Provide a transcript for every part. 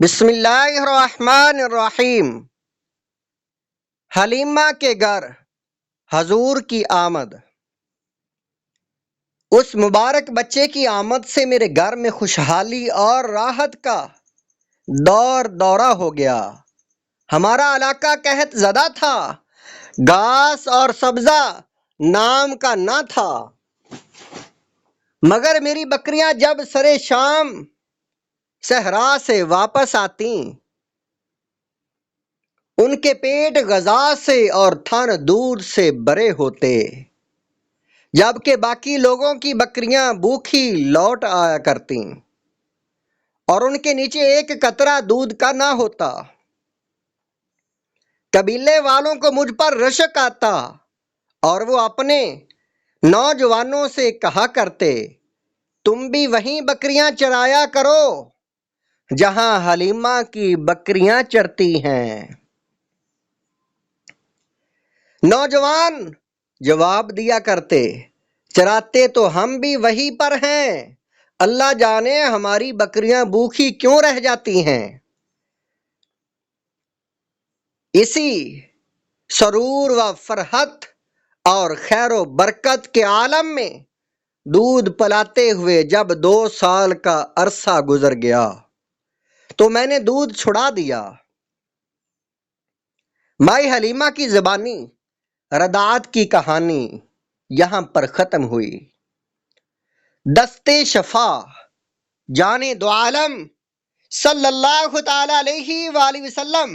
بسم اللہ الرحمن الرحیم۔ حلیمہ کے گھر حضور کی آمد۔ اس مبارک بچے کی آمد سے میرے گھر میں خوشحالی اور راحت کا دورہ ہو گیا۔ ہمارا علاقہ قحط زدہ تھا، گھاس اور سبزہ نام کا نہ تھا، مگر میری بکریاں جب سرے شام صحرا سے واپس آتیں، ان کے پیٹ غذا سے اور تھن دودھ سے بھرے ہوتے، جبکہ باقی لوگوں کی بکریاں بھوکھی لوٹ آیا کرتیں اور ان کے نیچے ایک قطرہ دودھ کا نہ ہوتا۔ قبیلے والوں کو مجھ پر رشک آتا اور وہ اپنے نوجوانوں سے کہا کرتے، تم بھی وہیں بکریاں چرایا کرو جہاں حلیمہ کی بکریاں چرتی ہیں۔ نوجوان جواب دیا کرتے، چراتے تو ہم بھی وہیں پر ہیں، اللہ جانے ہماری بکریاں بھوکھی کیوں رہ جاتی ہیں۔ اسی سرور و فرحت اور خیر و برکت کے عالم میں دودھ پلاتے ہوئے جب 2 سال کا عرصہ گزر گیا تو میں نے دودھ چھڑا دیا۔ مائی حلیمہ کی زبانی رضاعت کی کہانی یہاں پر ختم ہوئی۔ دستے شفا جان دو عالم صلی اللہ تعالی علیہ وآلہ وسلم،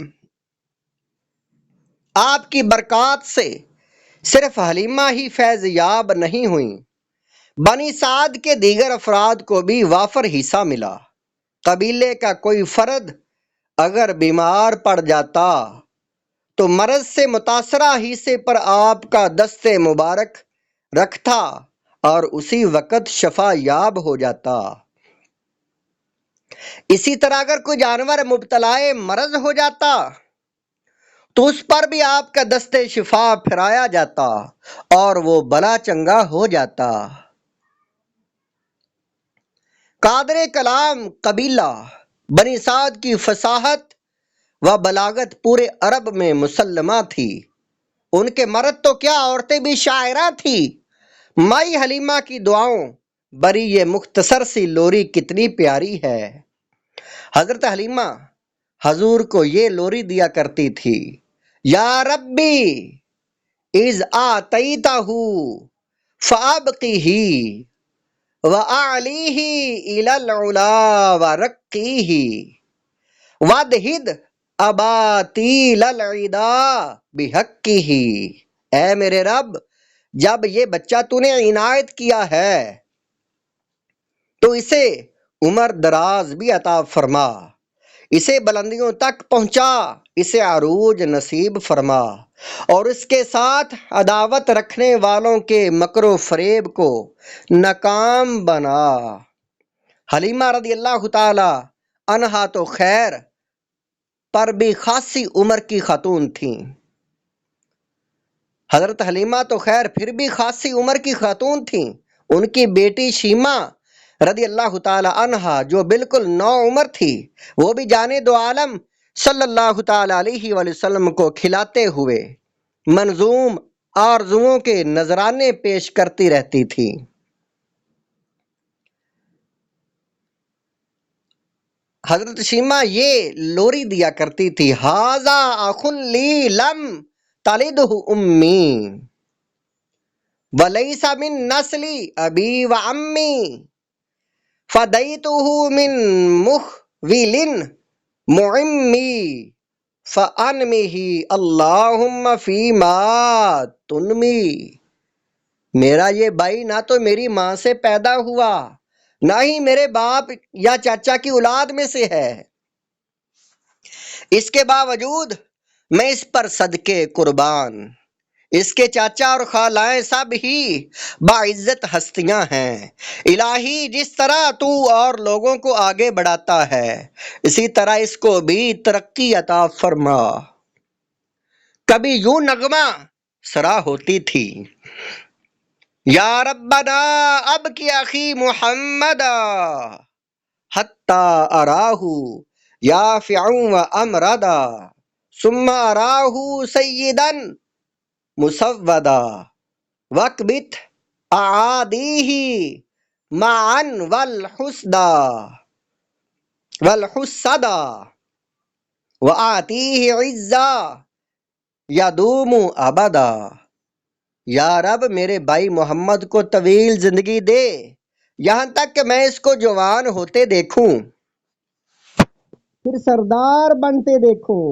آپ کی برکات سے صرف حلیمہ ہی فیض یاب نہیں ہوئیں، بنی سعد کے دیگر افراد کو بھی وافر حصہ ملا۔ قبیلے کا کوئی فرد اگر بیمار پڑ جاتا تو مرض سے متاثرہ حصے پر آپ کا دست مبارک رکھتا اور اسی وقت شفا یاب ہو جاتا۔ اسی طرح اگر کوئی جانور مبتلا مرض ہو جاتا تو اس پر بھی آپ کا دست شفا پھرایا جاتا اور وہ بلا چنگا ہو جاتا۔ قادر کلام قبیلہ بنی سعد کی فصاحت و بلاغت پورے عرب میں مسلمہ تھی۔ ان کے مرد تو کیا، عورتیں بھی شاعرہ تھی۔ مائی حلیمہ کی دعاؤں بری یہ مختصر سی لوری کتنی پیاری ہے۔ حضرت حلیمہ حضور کو یہ لوری دیا کرتی تھی، یا ربی اذ آتیتہ فابقیہ وَأَعْلِیہِ إِلَى الْعُلَا وَرَقِّیہِ وَدْہِدْ أَبَاطِیلَ الْعِدَا بِحَقِّیہِ۔ اے میرے رب، جب یہ بچہ تو نے عنایت کیا ہے تو اسے عمر دراز بھی عطا فرما، اسے بلندیوں تک پہنچا، اسے عروج نصیب فرما اور اس کے ساتھ عداوت رکھنے والوں کے مکر و فریب کو ناکام بنا۔ حلیمہ رضی اللہ تعالی عنہا تو خیر پر بھی خاصی عمر کی خاتون تھیں۔ حضرت حلیمہ تو خیر پھر بھی خاصی عمر کی خاتون تھیں۔ ان کی بیٹی شیمہ رضی اللہ تعالی عنہا جو بالکل نو عمر تھی، وہ بھی جانے دو عالم صلی اللہ تعالی علیہ وآلہ وسلم کو کھلاتے ہوئے منظوم آرزوؤں کے نذرانے پیش کرتی رہتی تھی۔ حضرت شیمہ یہ لوری دیا کرتی تھی، ھذا اخ لی لم تلدہ امی ولیس من نسلی ابی و امی فدیتہ من مخول معمی فانمہ اللہم فیما تنمی۔ میرا یہ بھائی نہ تو میری ماں سے پیدا ہوا، نہ ہی میرے باپ یا چاچا کی اولاد میں سے ہے، اس کے باوجود میں اس پر صدقے قربان۔ اس کے چاچا اور خالائیں سب ہی باعزت ہستیاں ہیں۔ الہی جس طرح تو اور لوگوں کو آگے بڑھاتا ہے اسی طرح اس کو بھی ترقی عطا فرما۔ کبھی یوں نغمہ سرا ہوتی تھی، یا ربنا ابکی اخی محمد حتی اراہ یافعا وامردا ثم اراہ سیدا مسودا وقبت اعادیہ معا والحسدا وآتیہ عزا یدوم ابدا۔ یا رب میرے بھائی محمد کو طویل زندگی دے، یہاں تک کہ میں اس کو جوان ہوتے دیکھوں، پھر سردار بنتے دیکھوں،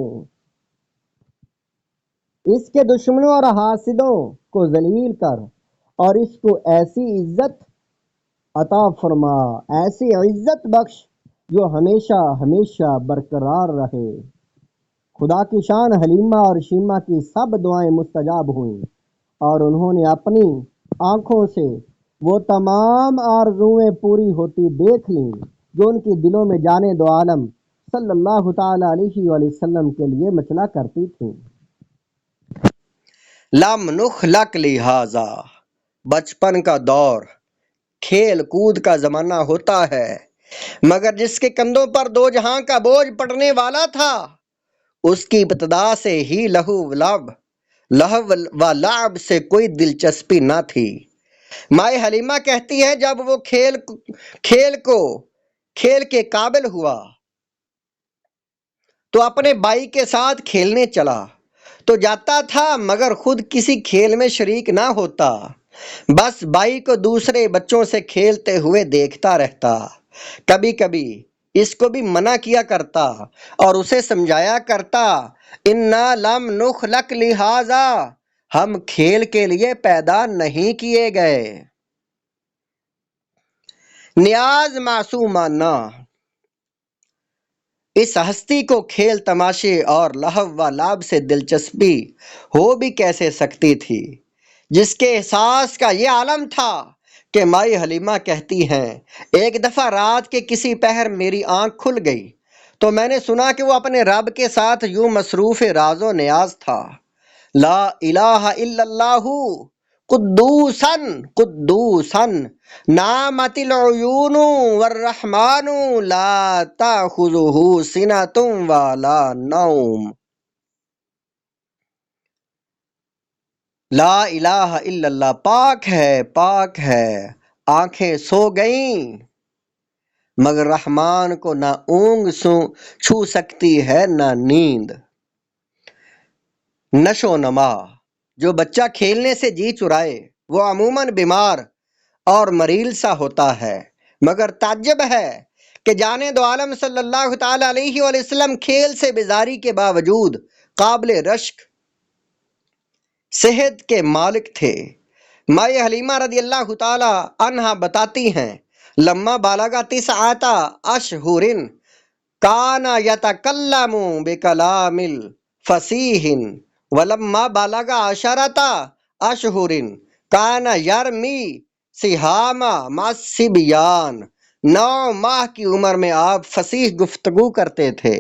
اس کے دشمنوں اور حاسدوں کو ذلیل کر، اور اس کو ایسی عزت عطا فرما، ایسی عزت بخش جو ہمیشہ ہمیشہ برقرار رہے۔ خدا کی شان حلیمہ اور شیمہ کی سب دعائیں مستجاب ہوئیں، اور انہوں نے اپنی آنکھوں سے وہ تمام آرزوئیں پوری ہوتی دیکھ لیں جو ان کے دلوں میں جانے دو عالم صلی اللہ تعالی علیہ وآلہ وسلم کے لیے مچلا کرتی تھیں۔ لم نخلق لہذا، بچپن کا دور کھیل کود کا زمانہ ہوتا ہے، مگر جس کے کندھوں پر دو جہاں کا بوجھ پڑنے والا تھا، اس کی ابتدا سے ہی لہو و لعب سے کوئی دلچسپی نہ تھی۔ مائیں حلیمہ کہتی ہے جب وہ کھیل کے قابل ہوا تو اپنے بھائی کے ساتھ کھیلنے چلا تو جاتا تھا، مگر خود کسی کھیل میں شریک نہ ہوتا، بس بھائی کو دوسرے بچوں سے کھیلتے ہوئے دیکھتا رہتا۔ کبھی کبھی اس کو بھی منع کیا کرتا اور اسے سمجھایا کرتا، انا لم نخلق لہذا، ہم کھیل کے لیے پیدا نہیں کیے گئے۔ نیاز معصومانہ، اس ہستی کو کھیل تماشے اور لہو و لعب سے دلچسپی ہو بھی کیسے سکتی تھی، جس کے احساس کا یہ عالم تھا کہ مائی حلیمہ کہتی ہیں ایک دفعہ رات کے کسی پہر میری آنکھ کھل گئی تو میں نے سنا کہ وہ اپنے رب کے ساتھ یوں مصروف راز و نیاز تھا، لا الہ الا اللہ قدوسن قدوسن نامت العیون والرحمن لا تاخذہ سنۃ ولا نوم۔ لا الہ الا اللہ، پاک ہے پاک ہے، آنکھیں سو گئیں مگر رحمان کو نہ اونگ چھو سکتی ہے نہ نیند۔ نشو و نما، جو بچہ کھیلنے سے جی چرائے وہ عموماً بیمار اور مریض سا ہوتا ہے، مگر تعجب ہے کہ جانے دو عالم صلی اللہ تعالی علیہ وآلہ وسلم کھیل سے بیزاری کے باوجود قابل رشک صحت کے مالک تھے۔ مائی حلیمہ رضی اللہ تعالی عنہا بتاتی ہیں لما بالغ 9 اشہر کان یتکلم بکلام فصیح ولما بالغ 10 اشہر کان یرمی سہام مع الصبیان۔ 9 ماہ کی عمر میں آپ فصیح گفتگو کرتے تھے،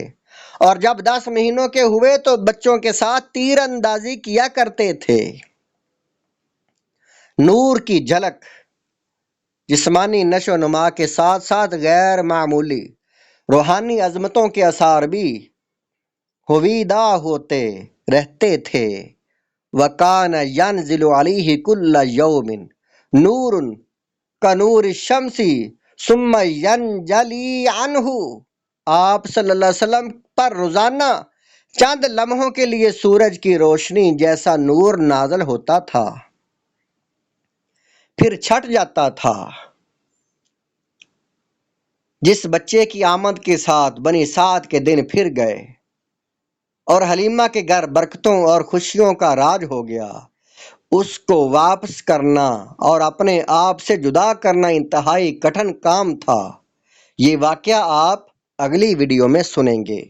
اور جب 10 مہینوں کے ہوئے تو بچوں کے ساتھ تیر اندازی کیا کرتے تھے۔ نور کی جھلک، جسمانی نشو و نما کے ساتھ ساتھ غیر معمولی روحانی عظمتوں کے آثار بھی ہویدہ ہوتے رہتے تھے۔ وَكَانَ يَنزِلُ عَلَيْهِ كُلَّ يَوْمٍ نُورٌ كَنُورِ الشَّمْسِ ثُمَّ يَنْجَلِي عَنْهُ، آپ صلی اللہ علیہ وسلم پر روزانہ چند لمحوں کے لیے سورج کی روشنی جیسا نور نازل ہوتا تھا، پھر چھٹ جاتا تھا۔ جس بچے کی آمد کے ساتھ بنی سعد کے دن پھر گئے اور حلیمہ کے گھر برکتوں اور خوشیوں کا راج ہو گیا، اس کو واپس کرنا اور اپنے آپ سے جدا کرنا انتہائی کٹھن کام تھا۔ یہ واقعہ آپ اگلی ویڈیو میں سنیں گے۔